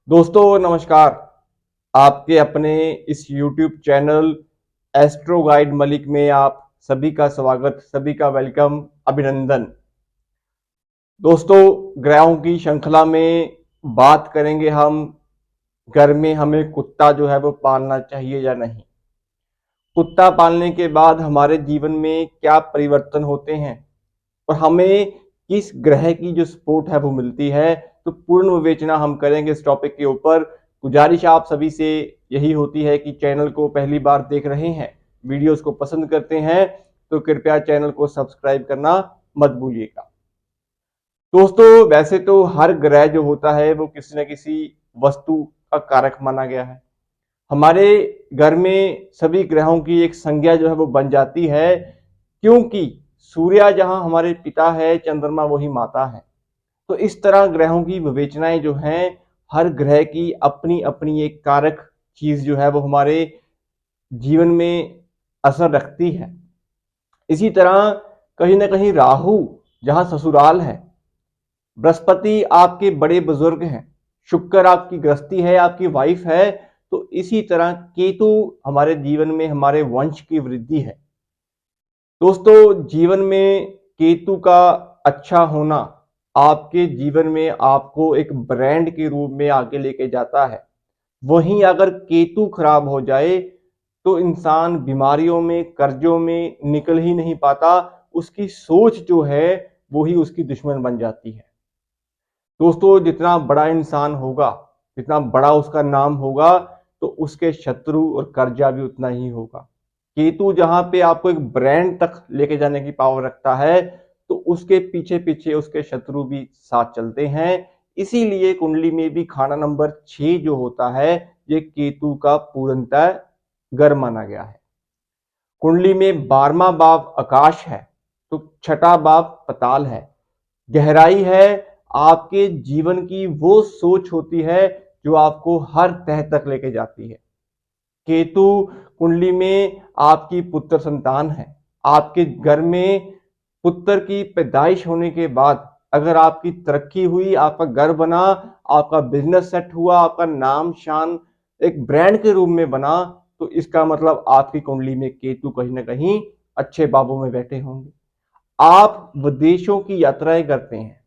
दोस्तों नमस्कार। आपके अपने इस YouTube channel astro guide Malik में आप सभी का स्वागत, सभी का वेलकम, अभिनंदन। दोस्तों, ग्रहों की श्रृंखला में बात करेंगे हम घर में हमें कुत्ता जो है वो पालना चाहिए या नहीं। कुत्ता पालने के बाद हमारे जीवन में क्या परिवर्तन होते हैं और हमें किस ग्रह की जो सपोर्ट है वो मिलती है, तो पूर्ण विवेचना हम करेंगे इस टॉपिक के ऊपर। गुजारिश आप सभी से यही होती है कि चैनल को पहली बार देख रहे हैं, वीडियोस को पसंद करते हैं, तो कृपया चैनल को सब्सक्राइब करना मत भूलिएगा। दोस्तों, वैसे तो हर ग्रह जो होता है वो किसी न किसी वस्तु का कारक माना गया है। हमारे घर में सभी ग्रहों की एक संज्ञा जो है वो बन जाती है, क्योंकि सूर्य जहां हमारे पिता है, चंद्रमा वही माता है। तो इस तरह ग्रहों की विवेचनाएं जो हैं, हर ग्रह की अपनी अपनी एक कारक चीज जो है वो हमारे जीवन में असर रखती है। इसी तरह कहीं ना कहीं राहु जहां ससुराल है, बृहस्पति आपके बड़े बुजुर्ग हैं, शुक्र आपकी गृहस्थी है, आपकी वाइफ है, तो इसी तरह केतु हमारे जीवन में हमारे वंश की वृद्धि है। दोस्तों, जीवन में केतु का अच्छा होना आपके जीवन में आपको एक ब्रांड के रूप में आगे लेके जाता है। वहीं अगर केतु खराब हो जाए तो इंसान बीमारियों में, कर्जों में निकल ही नहीं पाता। उसकी सोच जो है वो ही उसकी दुश्मन बन जाती है। दोस्तों, जितना बड़ा इंसान होगा, जितना बड़ा उसका नाम होगा, तो उसके शत्रु और कर्जा भी उतना ही होगा। केतु जहां पे आपको एक ब्रांड तक लेके जाने की पावर रखता है, तो उसके पीछे पीछे उसके शत्रु भी साथ चलते हैं। इसीलिए कुंडली में भी खाना नंबर 6 जो होता है, ये केतु का पूर्णतः घर माना गया है। कुंडली में 12वां भाव आकाश है, तो छठा भाव पताल है। गहराई है, आपके जीवन की वो सोच होती है जो आपको हर तह तक लेके जाती है। केतु कुंडली में आपकी पुत्र संतान है। आपके घर में पुत्र की पैदाइश होने के बाद अगर आपकी तरक्की हुई, आपका घर बना, आपका बिजनेस सेट हुआ, आपका नाम शान एक ब्रांड के रूप में बना, तो इसका मतलब आपकी कुंडली में केतु कहीं ना कहीं अच्छे बाबों में बैठे होंगे। आप विदेशों की यात्राएं करते हैं,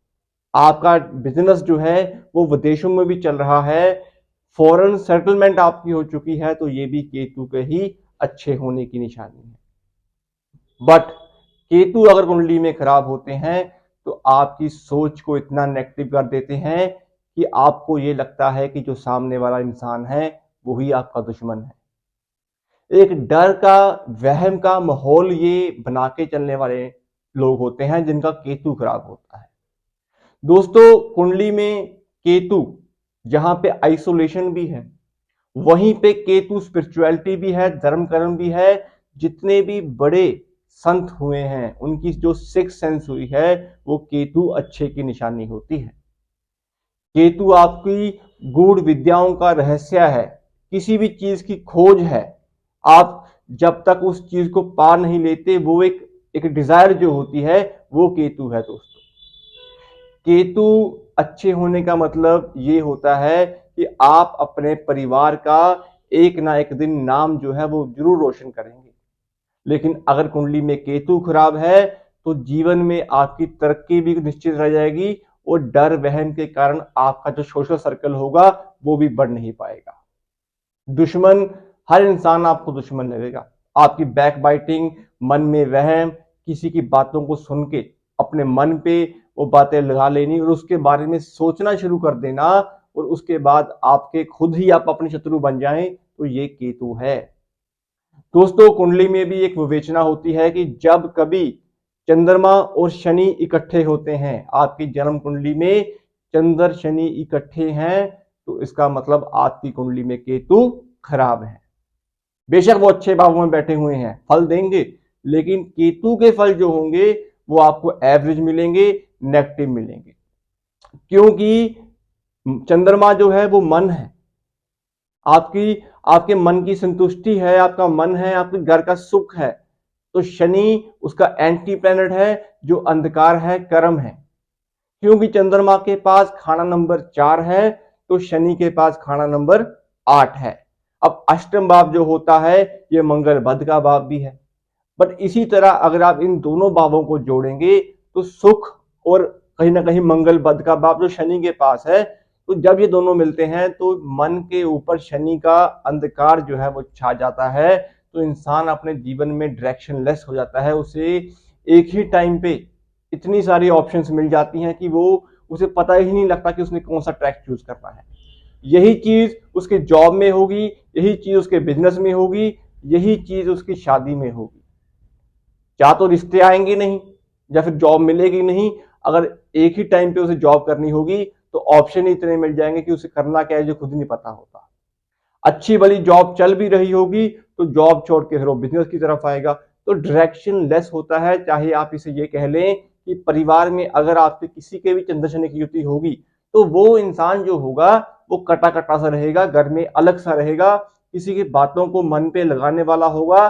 आपका बिजनेस जो है वो विदेशों में भी चल रहा है, फॉरेन सेटलमेंट आपकी हो चुकी है, तो ये भी केतु के ही अच्छे होने की निशानी है। बट केतु अगर कुंडली में खराब होते हैं तो आपकी सोच को इतना नेगेटिव कर देते हैं कि आपको ये लगता है कि जो सामने वाला इंसान है वही आपका दुश्मन है। एक डर का, वहम का माहौल ये बना के चलने वाले लोग होते हैं जिनका केतु खराब होता है। दोस्तों, कुंडली में केतु जहां पे आइसोलेशन भी है, वहीं पे केतु स्पिरिचुअलिटी भी है, धर्म कर्म भी है। जितने भी बड़े संत हुए हैं उनकी जो सिक्स सेंस हुई है वो केतु अच्छे की निशानी होती है। केतु आपकी गूढ़ विद्याओं का रहस्य है, किसी भी चीज की खोज है। आप जब तक उस चीज को पा नहीं लेते, वो एक डिजायर जो होती है, वो केतु है। दोस्तों, केतु अच्छे होने का मतलब ये होता है कि आप अपने परिवार का एक ना एक दिन नाम जो है वो जरूर रोशन करेंगे। लेकिन अगर कुंडली में केतु खराब है तो जीवन में आपकी तरक्की भी निश्चित रह जाएगी और डर वहम के कारण आपका जो सोशल सर्कल होगा वो भी बढ़ नहीं पाएगा। दुश्मन, हर इंसान आपको दुश्मन लगेगा। आपकी बैक बाइटिंग, मन में वहम, किसी की बातों को सुन के अपने मन पे वो बातें लगा लेनी और उसके बारे में सोचना शुरू कर देना, और उसके बाद आपके खुद ही आप अपने शत्रु बन जाएं, तो ये केतु है। दोस्तों, कुंडली में भी एक विवेचना होती है कि जब कभी चंद्रमा और शनि इकट्ठे होते हैं, आपकी जन्म कुंडली में चंद्र शनि इकट्ठे हैं, तो इसका मतलब आपकी कुंडली में केतु खराब है। बेशक वो अच्छे भावों में बैठे हुए हैं, फल देंगे, लेकिन केतु के फल जो होंगे वो आपको एवरेज मिलेंगे, नेगेटिव मिलेंगे। क्योंकि चंद्रमा जो है वो मन है, आपकी आपके मन की संतुष्टि है, आपका मन है, आपके घर का सुख है। तो शनि उसका एंटी प्लैनेट है, जो अंधकार है, कर्म है। क्योंकि चंद्रमा के पास खाना नंबर 4 है, तो शनि के पास खाना नंबर 8 है। अब अष्टम भाव जो होता है ये मंगल बुध का भाव भी है। बट इसी तरह अगर आप इन दोनों भावों को जोड़ेंगे तो सुख और कहीं ना कहीं मंगल बुध का भाव जो शनि के पास है, तो जब ये दोनों मिलते हैं तो मन के ऊपर शनि का अंधकार जो है वो छा जाता है। तो इंसान अपने जीवन में डायरेक्शन लेस हो जाता है। उसे एक ही टाइम पे इतनी सारी ऑप्शंस मिल जाती हैं कि वो उसे पता ही नहीं लगता कि उसने कौन सा ट्रैक चूज करना है। यही चीज उसके जॉब में होगी, यही चीज उसके बिजनेस में होगी, यही चीज उसकी शादी में होगी। या तो रिश्ते आएंगे नहीं या फिर जॉब मिलेगी नहीं। अगर एक ही टाइम पे उसे जॉब करनी होगी तो ऑप्शन ही इतने मिल जाएंगे कि उसे करना क्या है जो खुद नहीं पता होता। अच्छी भली जॉब चल भी रही होगी तो जॉब छोड़ के फिर वो बिजनेस की तरफ आएगा। तो डायरेक्शन लेस होता है। चाहे आप इसे ये कह लें कि परिवार में अगर आपके किसी के भी चंद्र शनि की युति होगी तो वो इंसान जो होगा वो कटा कटा सा रहेगा, घर में अलग सा रहेगा, किसी की बातों को मन पे लगाने वाला होगा।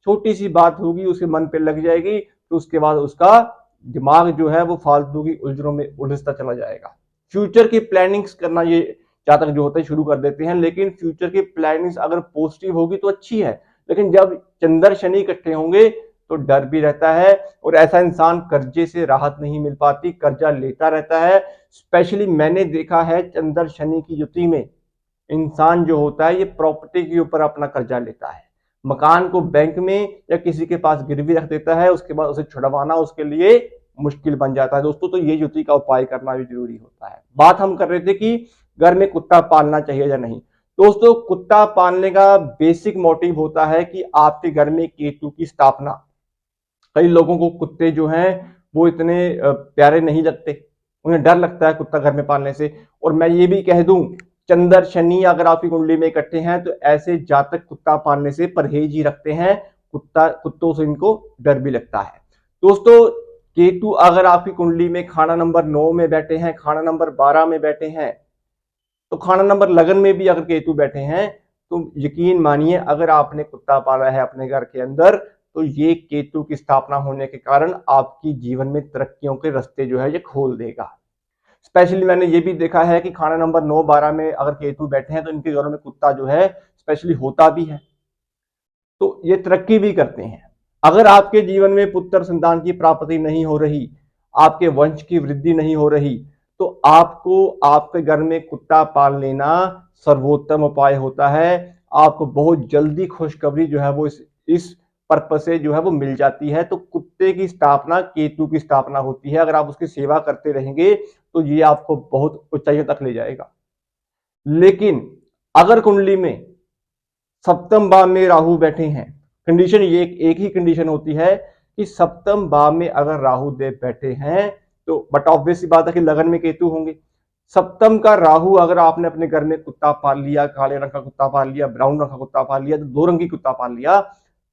छोटी सी बात होगी उसके मन पे लग जाएगी तो उसके बाद उसका दिमाग जो है वो फालतू की उलझनों में उलझता चला जाएगा। फ्यूचर की प्लानिंग्स करना ये जातक जो होते हैं शुरू कर देते हैं, लेकिन फ्यूचर की प्लानिंग्स अगर पॉजिटिव होगी तो अच्छी है। लेकिन जब चंद्र शनि इकट्ठे होंगे तो डर भी रहता है और ऐसा इंसान कर्जे से राहत नहीं मिल पाती, कर्जा लेता रहता है। स्पेशली मैंने देखा है चंद्र शनि की युति में इंसान जो होता है ये प्रॉपर्टी के ऊपर अपना कर्जा लेता है, मकान को बैंक में या किसी के पास गिरवी रख देता है, उसके बाद उसे छुड़वाना उसके लिए मुश्किल बन जाता है दोस्तों। तो ये युति का उपाय करना भी जरूरी होता है। बात हम कर रहे थे कि घर में कुत्ता पालना चाहिए या नहीं। दोस्तों कुत्ता पालने का बेसिक मोटिव होता है कि आपके घर में केतु की स्थापना। कई लोगों को कुत्ते जो हैं वो इतने प्यारे नहीं लगते, उन्हें डर लगता है कुत्ता घर में पालने से। और मैं ये भी कह दूं चंद्र शनि अगर आपकी कुंडली में इकट्ठे हैं तो ऐसे जातक कुत्ता पालने से परहेज ही रखते हैं। कुत्तों से इनको डर भी लगता है। दोस्तों केतु अगर आपकी कुंडली में खाना नंबर 9 में बैठे हैं, खाना नंबर 12 में बैठे हैं, तो खाना नंबर लगन में भी अगर केतु बैठे हैं तो यकीन मानिए अगर आपने कुत्ता पाला है अपने घर के अंदर तो ये केतु की स्थापना होने के कारण आपकी जीवन में तरक्कियों के रास्ते जो है ये खोल देगा। स्पेशली मैंने ये भी देखा है कि खाना नंबर 9-12 में अगर केतु बैठे हैं तो इनके घरों में कुत्ता जो है स्पेशली होता भी है, तो ये तरक्की भी करते हैं। अगर आपके जीवन में पुत्र संतान की प्राप्ति नहीं हो रही, आपके वंश की वृद्धि नहीं हो रही, तो आपको आपके घर में कुत्ता पाल लेना सर्वोत्तम उपाय होता है। आपको बहुत जल्दी खुशखबरी जो है वो इस पर्पस से जो है वो मिल जाती है। तो कुत्ते की स्थापना केतु की स्थापना होती है। अगर आप उसकी सेवा करते रहेंगे तो ये आपको बहुत ऊंचाइयों तक ले जाएगा। लेकिन अगर कुंडली में सप्तम भाव में राहु बैठे हैं, कंडीशन ये एक ही कंडीशन होती है कि सप्तम भाव में अगर राहु देव बैठे हैं तो बट ऑब्वियस सी बात है कि लगन में केतु होंगे। सप्तम का राहु अगर आपने अपने घर में कुत्ता पाल लिया, काले रंग का कुत्ता पाल लिया, ब्राउन रंग का कुत्ता पाल लिया, तो 2 रंग की कुत्ता पाल लिया,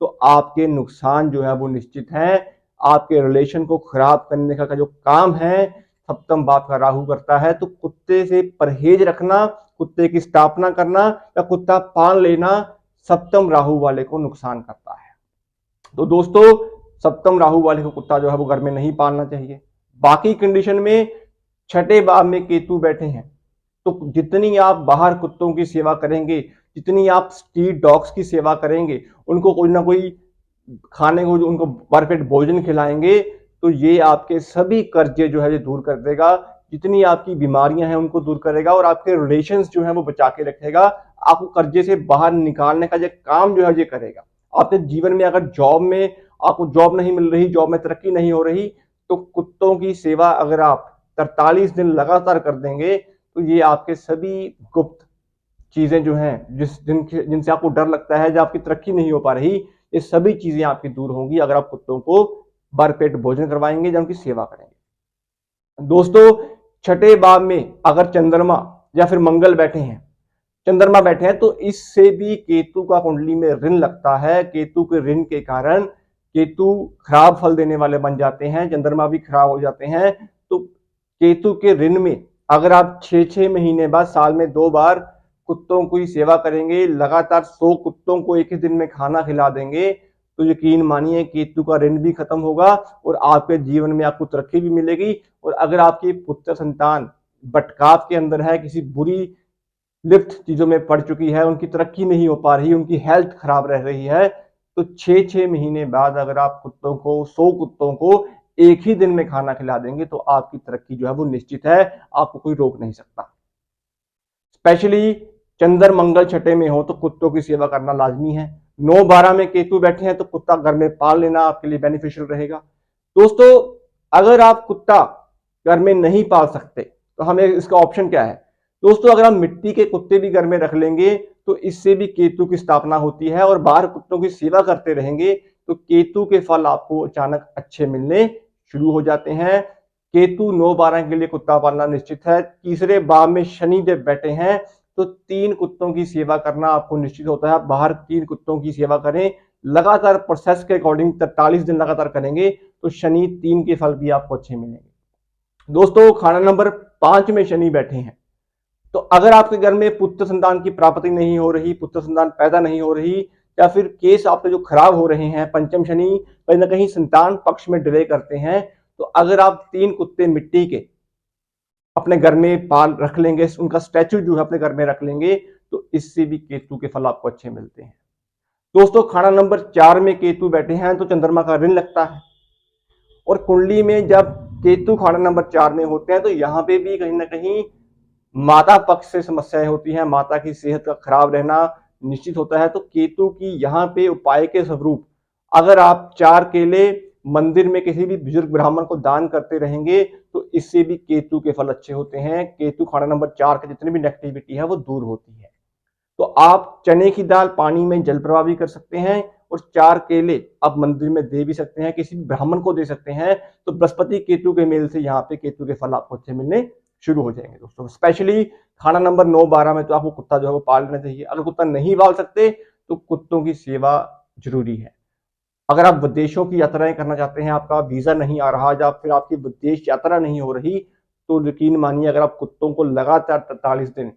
तो आपके नुकसान जो है वो निश्चित है। आपके रिलेशन को खराब करने का जो काम है सप्तम भाव का राहु करता है। तो कुत्ते से परहेज रखना, कुत्ते की स्थापना करना या कुत्ता पाल लेना सप्तम राहु वाले को नुकसान करता है। तो दोस्तों सप्तम राहु वाले को कुत्ता जो है वो घर में नहीं पालना चाहिए। बाकी कंडीशन में छठे भाव में केतु बैठे हैं तो जितनी आप बाहर कुत्तों की सेवा करेंगे, जितनी आप स्ट्रीट डॉग्स की सेवा करेंगे, उनको कोई ना कोई खाने को जो उनको भरपेट भोजन खिलाएंगे, तो ये आपके सभी कर्जे जो है ये दूर कर देगा। जितनी आपकी बीमारियां हैं उनको दूर करेगा और आपके रिलेशंस जो है वो बचा के रखेगा। आपको कर्जे से बाहर निकालने का जो काम जो है ये करेगा। आपके जीवन में अगर जॉब में आपको जॉब नहीं मिल रही, जॉब में तरक्की नहीं हो रही, तो कुत्तों की सेवा अगर आप 43 दिन लगातार कर देंगे तो ये आपके सभी गुप्त चीजें जो हैं जिनसे आपको डर लगता है, जो आपकी तरक्की नहीं हो पा रही, ये सभी चीजें आपकी दूर होंगी अगर आप कुत्तों को भरपेट भोजन करवाएंगे या उनकी सेवा करेंगे। दोस्तों छठे भाव में अगर चंद्रमा या फिर मंगल बैठे हैं, चंद्रमा बैठे हैं, तो इससे भी केतु का कुंडली में ऋण लगता है। केतु के ऋण के कारण केतु खराब फल देने वाले बन जाते हैं, चंद्रमा भी खराब हो जाते हैं। तो केतु के ऋण में अगर आप 6-6 महीने बाद साल में 2 बार कुत्तों की सेवा करेंगे, लगातार 100 कुत्तों को एक ही दिन में खाना खिला देंगे, तो यकीन मानिए केतु का ऋण भी खत्म होगा और आपके जीवन में आपको तरक्की भी मिलेगी। और अगर आपकी पुत्र संतान भटकाव के अंदर है, किसी बुरी लिफ्ट चीजों में पड़ चुकी है, उनकी तरक्की नहीं हो पा रही, उनकी हेल्थ खराब रह रही है, तो 6-6 महीने बाद अगर आप कुत्तों को 100 कुत्तों को एक ही दिन में खाना खिला देंगे तो आपकी तरक्की जो है वो निश्चित है, आपको कोई रोक नहीं सकता। स्पेशली चंद्र मंगल छठे में हो तो कुत्तों की सेवा करना लाजमी है। 9-12 में केतु बैठे हैं तो कुत्ता घर में पाल लेना आपके लिए बेनिफिशियल रहेगा। दोस्तों, अगर आप कुत्ता घर में नहीं पाल सकते तो हमें इसका ऑप्शन क्या है? दोस्तों, अगर हम मिट्टी के कुत्ते भी घर में रख लेंगे तो इससे भी केतु की स्थापना होती है और बाहर कुत्तों की सेवा करते रहेंगे तो केतु के फल आपको अचानक अच्छे मिलने शुरू हो जाते हैं। केतु 9-12 के लिए कुत्ता पालना निश्चित है। तीसरे भाव में शनि जब बैठे हैं तो 3 कुत्तों की सेवा करना आपको निश्चित होता है। बाहर 3 कुत्तों की सेवा करें, लगातार प्रोसेस के अकॉर्डिंग 43 दिन लगातार करेंगे तो शनि 3 के फल भी आपको अच्छे मिलेंगे। दोस्तों, खाना नंबर 5 में शनि बैठे हैं तो अगर आपके घर में पुत्र संतान की प्राप्ति नहीं हो रही, पुत्र संतान पैदा नहीं हो रही, या फिर केस आपके जो खराब हो रहे हैं, पंचम शनि कहीं ना कहीं संतान पक्ष में डिले करते हैं, तो अगर आप 3 कुत्ते मिट्टी के अपने घर में पाल रख लेंगे, उनका स्टैचू जो है अपने घर में रख लेंगे, तो इससे भी केतु के फल आपको अच्छे मिलते हैं। दोस्तों, खाना नंबर 4 में केतु बैठे हैं तो चंद्रमा का ऋण लगता है और कुंडली में जब केतु खाना नंबर 4 में होते हैं तो यहां पे भी कहीं ना कहीं माता पक्ष से समस्याएं होती हैं, माता की सेहत का खराब रहना निश्चित होता है। तो केतु की यहाँ पे उपाय के स्वरूप अगर आप 4 केले मंदिर में किसी भी बुजुर्ग ब्राह्मण को दान करते रहेंगे तो इससे भी केतु के फल अच्छे होते हैं। केतु खाना नंबर 4 के जितनी भी नेगेटिविटी है वो दूर होती है। तो आप चने की दाल पानी में जल प्रवाह भी कर सकते हैं और 4 केले आप मंदिर में दे भी सकते हैं, किसी भी ब्राह्मण को दे सकते हैं। तो बृहस्पति केतु के मेल से यहाँ पे केतु के फल आपको अच्छे मिलने शुरू हो जाएंगे। दोस्तों, स्पेशली खाना नंबर 9-12 में तो आपको कुत्ता जो है वो पाल लेना चाहिए। अगर कुत्ता नहीं पाल सकते तो कुत्तों की सेवा जरूरी है। अगर आप विदेशों की यात्राएं करना चाहते हैं, आपका वीजा नहीं आ रहा या फिर आपकी विदेश यात्रा नहीं हो रही, तो यकीन मानिए अगर आप कुत्तों को लगातार 43 दिन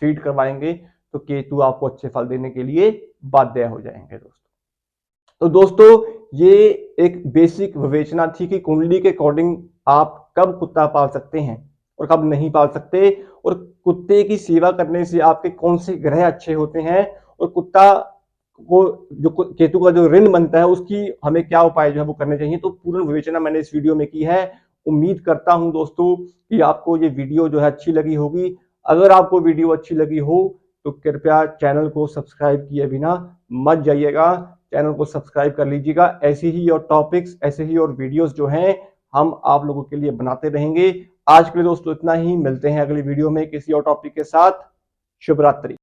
फीड करवाएंगे तो केतु आपको अच्छे फल देने के लिए बाध्य हो जाएंगे। दोस्तों, तो दोस्तों, ये एक बेसिक विवेचना थी कि कुंडली के अकॉर्डिंग आप कब कुत्ता पाल सकते हैं और कब नहीं पाल सकते, और कुत्ते की सेवा करने से आपके कौन से ग्रह अच्छे होते हैं, और कुत्ता को जो केतु का जो ऋण बनता है उसकी हमें क्या उपाय जो है वो करने चाहिए। तो पूर्ण विवेचना मैंने इस वीडियो में की है। उम्मीद करता हूं दोस्तों कि आपको ये वीडियो जो है अच्छी लगी होगी। अगर आपको वीडियो अच्छी लगी हो तो कृपया चैनल को सब्सक्राइब किए बिना मत जाइएगा, चैनल को सब्सक्राइब कर लीजिएगा। ऐसे ही और टॉपिक्स, ऐसे ही और वीडियोस जो हैं हम आप लोगों के लिए बनाते रहेंगे। आज के लिए दोस्तों इतना ही, मिलते हैं अगली वीडियो में किसी और टॉपिक के साथ। शुभ रात्रि।